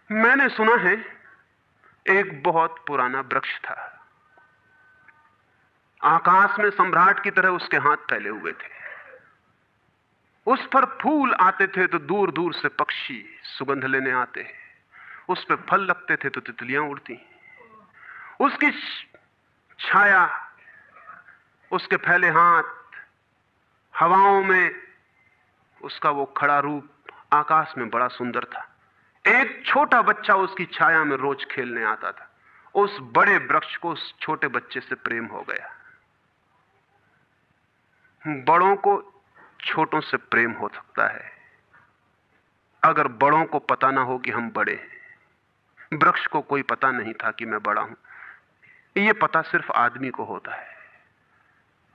मैंने सुना है एक बहुत पुराना वृक्ष था। आकाश में सम्राट की तरह उसके हाथ फैले हुए थे। उस पर फूल आते थे तो दूर दूर से पक्षी सुगंध लेने आते। उस पर फल लगते थे तो तितलियां उड़ती। उसकी छाया, उसके फैले हाथ, हवाओं में उसका वो खड़ा रूप आकाश में बड़ा सुंदर था। एक छोटा बच्चा उसकी छाया में रोज खेलने आता था। उस बड़े वृक्ष को उस छोटे बच्चे से प्रेम हो गया। बड़ों को छोटों से प्रेम हो सकता है अगर बड़ों को पता ना हो कि हम बड़े हैं। वृक्ष को कोई पता नहीं था कि मैं बड़ा हूं। यह पता सिर्फ आदमी को होता है,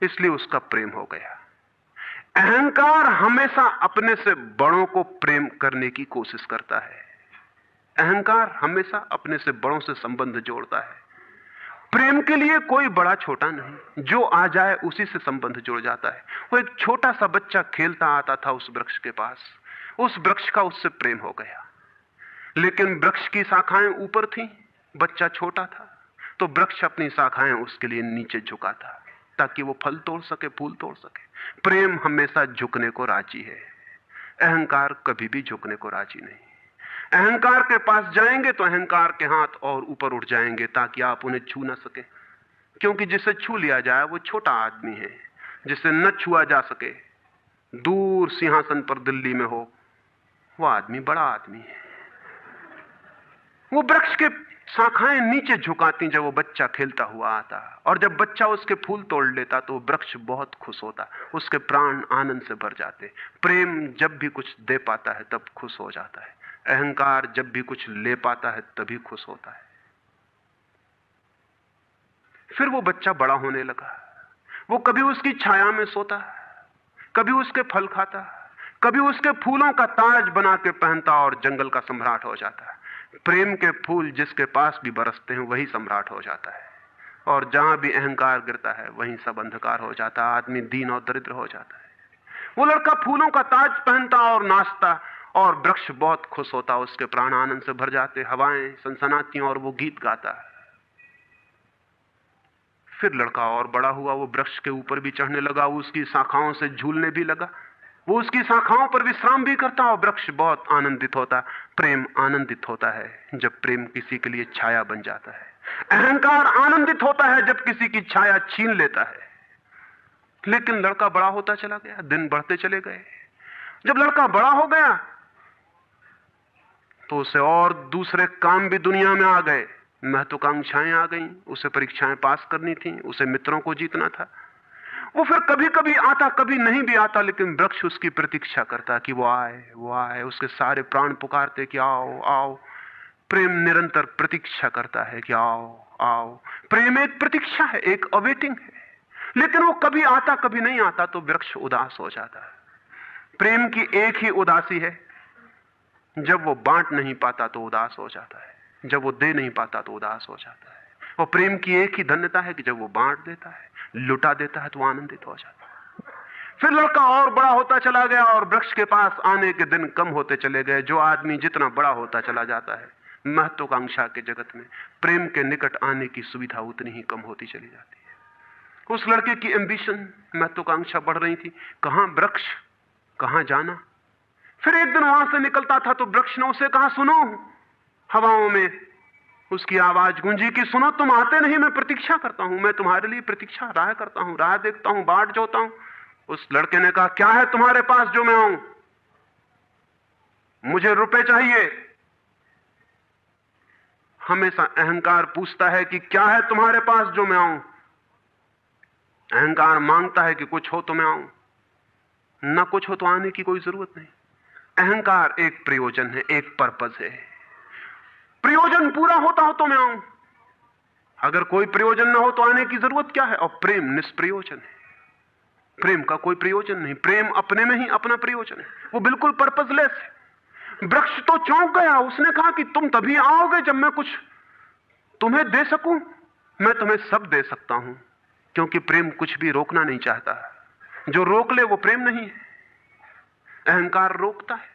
इसलिए उसका प्रेम हो गया। अहंकार हमेशा अपने से बड़ों को प्रेम करने की कोशिश करता है। अहंकार हमेशा अपने से बड़ों से संबंध जोड़ता है। प्रेम के लिए कोई बड़ा छोटा नहीं, जो आ जाए उसी से संबंध जुड़ जाता है। वो एक छोटा सा बच्चा खेलता आता था उस वृक्ष के पास, उस वृक्ष का उससे प्रेम हो गया। लेकिन वृक्ष की शाखाएं ऊपर थीं, बच्चा छोटा था, तो वृक्ष अपनी शाखाएं उसके लिए नीचे झुकाता ताकि वो फल तोड़ सके, फूल तोड़ सके। प्रेम हमेशा झुकने को राजी है, अहंकार कभी भी झुकने को राजी नहीं। अहंकार के पास जाएंगे तो अहंकार के हाथ और ऊपर उठ जाएंगे ताकि आप उन्हें छू ना सके, क्योंकि जिसे छू लिया जाए वो छोटा आदमी है। जिसे न छुआ जा सके, दूर सिंहासन पर दिल्ली में हो, वो आदमी बड़ा आदमी है। वो वृक्ष के शाखाएं नीचे झुकाती जब वो बच्चा खेलता हुआ आता, और जब बच्चा उसके फूल तोड़ लेता तो वृक्ष बहुत खुश होता, उसके प्राण आनंद से भर जाते। प्रेम जब भी कुछ दे पाता है तब खुश हो जाता है। अहंकार जब भी कुछ ले पाता है तभी खुश होता है। फिर वो बच्चा बड़ा होने लगा। वो कभी उसकी छाया में सोता, कभी उसके फल खाता, कभी उसके फूलों का ताज बना के पहनता और जंगल का सम्राट हो जाता है। प्रेम के फूल जिसके पास भी बरसते हैं वही सम्राट हो जाता है, और जहां भी अहंकार गिरता है वहीं सब अंधकार हो जाता है, आदमी दीन और दरिद्र हो जाता है। वो लड़का फूलों का ताज पहनता और नाचता, और वृक्ष बहुत खुश होता, उसके प्राण आनंद से भर जाते, हवाएं सनसनाती और वो गीत गाता है। फिर लड़का और बड़ा हुआ, वो वृक्ष के ऊपर भी चढ़ने लगा, वो उसकी शाखाओं से झूलने भी लगा, वो उसकी शाखाओं पर विश्राम भी करता, और वृक्ष बहुत आनंदित होता। प्रेम आनंदित होता है जब प्रेम किसी के लिए छाया बन जाता है। अहंकार आनंदित होता है जब किसी की छाया छीन लेता है। लेकिन लड़का बड़ा होता चला गया, दिन बढ़ते चले गए। जब लड़का बड़ा हो गया तो उसे और दूसरे काम भी दुनिया में आ गए, महत्वाकांक्षाएं आ गईं, उसे परीक्षाएं पास करनी थी, उसे मित्रों को जीतना था। वो फिर कभी कभी आता, कभी नहीं भी आता, लेकिन वृक्ष उसकी प्रतीक्षा करता कि वो आए, वो आए। उसके सारे प्राण पुकारते कि आओ आओ। प्रेम निरंतर प्रतीक्षा करता है कि आओ आओ। प्रेम एक प्रतीक्षा है, एक अवेटिंग है। लेकिन वो कभी आता, कभी नहीं आता, तो वृक्ष उदास हो जाता है। प्रेम की एक ही उदासी है, जब वो बांट नहीं पाता तो उदास हो जाता है, जब वो दे नहीं पाता तो उदास हो जाता है। और प्रेम की एक ही धन्यता है कि जब वो बांट देता है, लुटा देता है, तो आनंदित हो जाता है। फिर लड़का और बड़ा होता चला गया, और वृक्ष के पास आने के दिन कम होते चले गए। जो आदमी जितना बड़ा होता चला जाता है महत्वाकांक्षा के जगत में, प्रेम के निकट आने की सुविधा उतनी ही कम होती चली जाती है। उस लड़के की एम्बिशन, महत्वाकांक्षा बढ़ रही थी। कहां वृक्ष, कहां जाना। फिर एक दिन वहां से निकलता था तो वृक्ष ने उसे कहा, सुनो। हवाओं में उसकी आवाज गूंजी कि सुनो, तुम आते नहीं, मैं प्रतीक्षा करता हूं, मैं तुम्हारे लिए प्रतीक्षा, राह करता हूं, राह देखता हूं, बाट जोता हूं। उस लड़के ने कहा, क्या है तुम्हारे पास जो मैं आऊं? मुझे रुपए चाहिए। हमेशा अहंकार पूछता है कि क्या है तुम्हारे पास जो मैं आऊं। अहंकार मांगता है कि कुछ हो तो मैं आऊं, ना कुछ हो तो आने की कोई जरूरत नहीं। अहंकार एक प्रयोजन है, एक पर्पस है। प्रयोजन पूरा होता हो तो मैं आऊं, अगर कोई प्रयोजन ना हो तो आने की जरूरत क्या है। और प्रेम निष्प्रयोजन है, प्रेम का कोई प्रयोजन नहीं। प्रेम अपने में ही अपना प्रयोजन है, वो बिल्कुल पर्पसलेस है। वृक्ष तो चौंक गया, उसने कहा कि तुम तभी आओगे जब मैं कुछ तुम्हें दे सकूं। मैं तुम्हें सब दे सकता हूं, क्योंकि प्रेम कुछ भी रोकना नहीं चाहता। जो रोक ले वो प्रेम नहीं है। अहंकार रोकता है।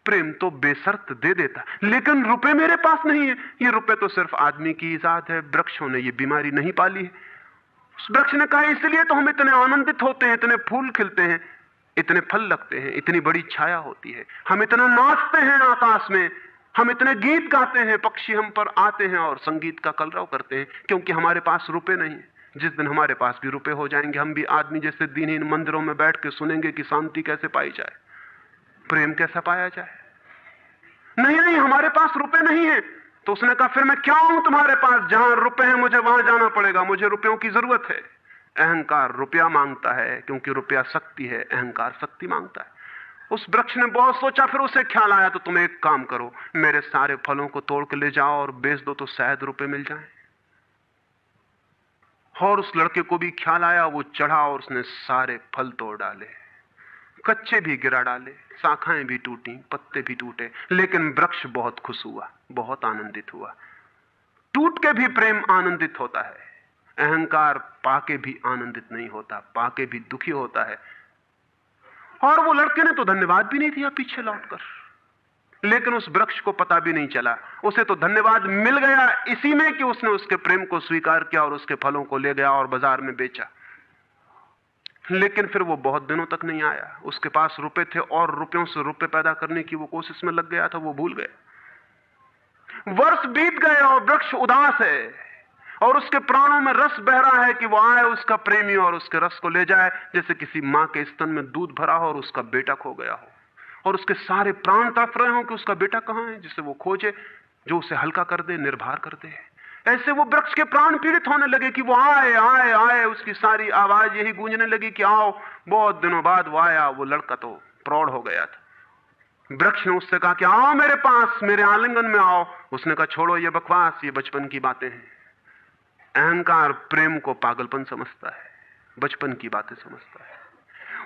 प्रेम तो बेशर्त दे देता, लेकिन रुपए मेरे पास नहीं है। ये रुपए तो सिर्फ आदमी की इजाद है, वृक्षों ने ये बीमारी नहीं पाली है। उस वृक्ष ने कहा इसलिए तो हम इतने आनंदित होते हैं, इतने फूल खिलते हैं, इतने फल लगते हैं, इतनी बड़ी छाया होती है, हम इतना नाचते हैं आकाश में, हम इतने गीत गाते हैं, पक्षी हम पर आते हैं और संगीत का कलरव करते हैं, क्योंकि हमारे पास रुपए नहीं है। जिस दिन हमारे पास भी रुपए हो जाएंगे, हम भी आदमी जैसे दीनहीन मंदिरों में बैठ के सुनेंगे कि शांति कैसे पाई जाए, प्रेम कैसा पाया जाए। नहीं नहीं, हमारे पास रुपए नहीं है। तो उसने कहा फिर मैं क्या हूं तुम्हारे पास, जहां रुपए हैं मुझे वहां जाना पड़ेगा, मुझे रुपयों की जरूरत है। अहंकार रुपया मांगता है, क्योंकि रुपया शक्ति है, अहंकार शक्ति मांगता है। उस वृक्ष ने बहुत सोचा, फिर उसे ख्याल आया तो तुम एक काम करो, मेरे सारे फलों को तोड़ के ले जाओ और बेच दो तो शायद रुपए मिल जाएं। और उस लड़के को भी ख्याल आया, वो चढ़ा और उसने सारे फल तोड़ डाले, कच्चे भी गिरा डाले, शाखाएं भी टूटी, पत्ते भी टूटे, लेकिन वृक्ष बहुत खुश हुआ, बहुत आनंदित हुआ। टूट के भी प्रेम आनंदित होता है, अहंकार पाके भी आनंदित नहीं होता, पाके भी दुखी होता है। और वो लड़के ने तो धन्यवाद भी नहीं दिया पीछे लौटकर, लेकिन उस वृक्ष को पता भी नहीं चला, उसे तो धन्यवाद मिल गया इसी में कि उसने उसके प्रेम को स्वीकार किया और उसके फलों को ले गया और बाजार में बेचा। लेकिन फिर वो बहुत दिनों तक नहीं आया। उसके पास रुपए थे और रुपयों से रुपए पैदा करने की वो कोशिश में लग गया था, वो भूल गया। वर्ष बीत गए और वृक्ष उदास है और उसके प्राणों में रस बह रहा है कि वो आए उसका प्रेमी और उसके रस को ले जाए, जैसे किसी मां के स्तन में दूध भरा हो और उसका बेटा खो गया हो और उसके सारे प्राण तड़प रहे हो कि उसका बेटा कहां है, जिसे वो खोजे, जो उसे हल्का कर दे, निर्भर कर दे। ऐसे वो वृक्ष के प्राण पीड़ित होने लगे कि वो आए आए आए, उसकी सारी आवाज यही गूंजने लगी कि आओ। बहुत दिनों बाद वो आया। वो लड़का तो प्रौढ़ हो गया था। वृक्ष ने उससे कहा कि आओ मेरे पास, मेरे आलिंगन में आओ। उसने कहा छोड़ो ये बकवास, ये बचपन की बातें हैं। अहंकार प्रेम को पागलपन समझता है, बचपन की बातें समझता है।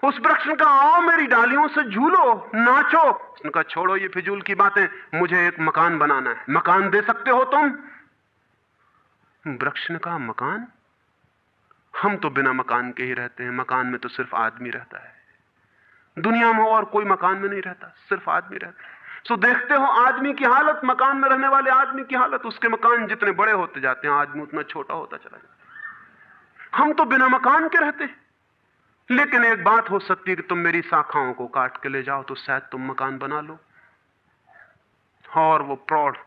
उस वृक्ष ने कहा आओ मेरी डालियों से झूलो, नाचो। उसने कहा छोड़ो ये फिजूल की बातें, मुझे एक मकान बनाना है। मकान दे सकते हो तुम? वृक्ष ने कहा मकान? हम तो बिना मकान के ही रहते हैं, मकान में तो सिर्फ आदमी रहता है। दुनिया में और कोई मकान में नहीं रहता, सिर्फ आदमी रहता है। सो देखते हो आदमी की हालत, मकान में रहने वाले आदमी की हालत। उसके मकान जितने बड़े होते जाते हैं, आदमी उतना छोटा होता चला जाता है। हम तो बिना मकान के रहते हैं। लेकिन एक बात हो सकती है कि तुम मेरी शाखाओं को काट के ले जाओ तो शायद तुम मकान बना लो। और वो प्रौढ़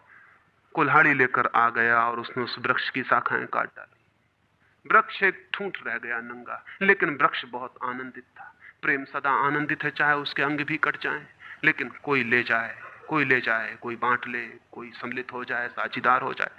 कुल्हाड़ी लेकर आ गया और उसने उस वृक्ष की शाखाएं काट डाली। वृक्ष एक ठूंठ रह गया नंगा, लेकिन वृक्ष बहुत आनंदित था। प्रेम सदा आनंदित है, चाहे उसके अंग भी कट जाएं, लेकिन कोई ले जाए, कोई ले जाए, कोई बांट ले, कोई सम्मिलित हो जाए, साझीदार हो जाए।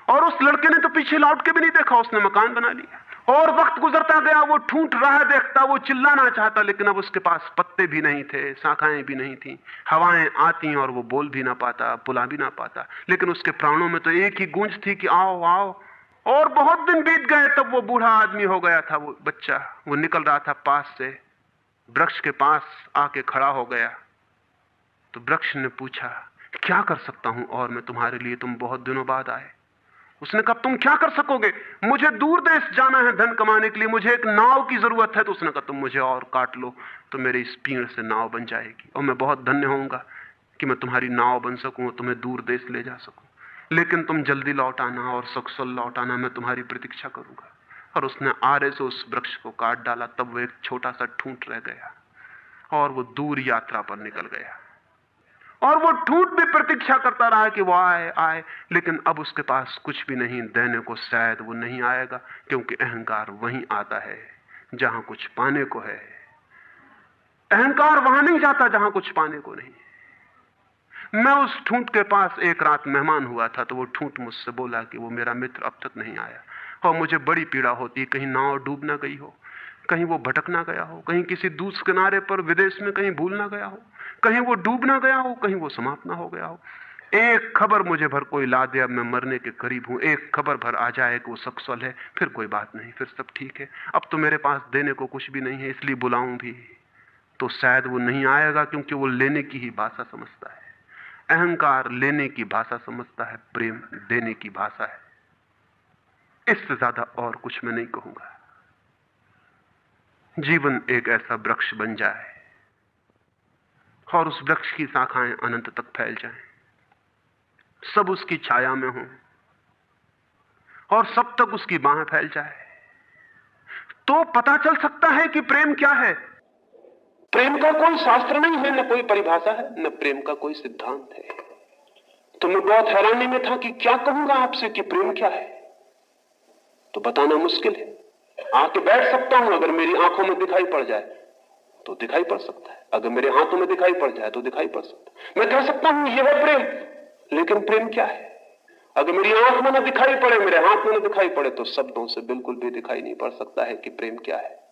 और उस लड़के ने तो पीछे लौट के भी नहीं देखा, उसने मकान बना लिया। और वक्त गुजरता गया, वो ठूंठ रहा देखता, वो चिल्लाना चाहता, लेकिन अब उसके पास पत्ते भी नहीं थे, शाखाएं भी नहीं थी, हवाएं आती और वो बोल भी ना पाता, बुला भी ना पाता। लेकिन उसके प्राणों में तो एक ही गूंज थी कि आओ आओ। और बहुत दिन बीत गए, तब वो बूढ़ा आदमी हो गया था। वो बच्चा, वो निकल रहा था पास से, वृक्ष के पास आके खड़ा हो गया। तो वृक्ष ने पूछा क्या कर सकता हूं और मैं तुम्हारे लिए, तुम बहुत दिनों बाद आए। उसने कहा तुम क्या कर सकोगे? मुझे दूर देश जाना है धन कमाने के लिए, मुझे एक नाव की जरूरत है। तो उसने कहा तुम मुझे और काट लो तो मेरी इस पीड़ से नाव बन जाएगी और मैं बहुत धन्य होऊंगा कि मैं तुम्हारी नाव बन सकूं, तुम्हें दूर देश ले जा सकूं। लेकिन तुम जल्दी लौट आना और सकुशल लौट आना, मैं तुम्हारी प्रतीक्षा करूंगा। और उसने आरे से उस वृक्ष को काट डाला। तब वो एक छोटा सा ठूंठ रह गया और वो दूर यात्रा पर निकल गया। और वो ठूंठ भी प्रतीक्षा करता रहा कि वो आए आए, लेकिन अब उसके पास कुछ भी नहीं देने को। शायद वो नहीं आएगा, क्योंकि अहंकार वहीं आता है जहां कुछ पाने को है। अहंकार वहां नहीं जाता जहां कुछ पाने को नहीं। मैं उस ठूंठ के पास एक रात मेहमान हुआ था, तो वो ठूंठ मुझसे बोला कि वो मेरा मित्र अब तक नहीं आया और मुझे बड़ी पीड़ा होती है, कहीं नाव डूब ना गई हो, कहीं वो भटक ना गया हो, कहीं किसी दूसरे किनारे पर विदेश में कहीं भूल ना गया हो, कहीं वो डूब ना गया हो, कहीं वो समाप्त ना हो गया हो। एक खबर मुझे भर कोई ला दे, अब मैं मरने के करीब हूं। एक खबर भर आ जाए कि वो सकुशल है, फिर कोई बात नहीं, फिर सब ठीक है। अब तो मेरे पास देने को कुछ भी नहीं है, इसलिए बुलाऊं भी तो शायद वो नहीं आएगा, क्योंकि वो लेने की ही भाषा समझता है। अहंकार लेने की भाषा समझता है, प्रेम देने की भाषा है। इससे ज्यादा और कुछ मैं नहीं कहूंगा। जीवन एक ऐसा वृक्ष बन जाए और उस वृक्ष की शाखाएं अनंत तक फैल जाएं, सब उसकी छाया में हों और सब तक उसकी बाहें फैल जाए, तो पता चल सकता है कि प्रेम क्या है। प्रेम का कोई शास्त्र नहीं है, न कोई परिभाषा है, न प्रेम का कोई सिद्धांत है। तो मैं बहुत हैरानी में था कि क्या कहूंगा आपसे कि प्रेम क्या है, तो बताना मुश्किल है। आके बैठ सकता हूं, अगर मेरी आंखों में दिखाई पड़ जाए तो दिखाई पड़ सकता है, अगर मेरे हाथों में दिखाई पड़ जाए तो दिखाई पड़ सकता है। मैं कह सकता हूं यह है प्रेम, लेकिन प्रेम क्या है? अगर मेरी आंख में न दिखाई पड़े, मेरे हाथ में न दिखाई पड़े, तो शब्दों से बिल्कुल भी दिखाई नहीं पड़ सकता है कि प्रेम क्या है।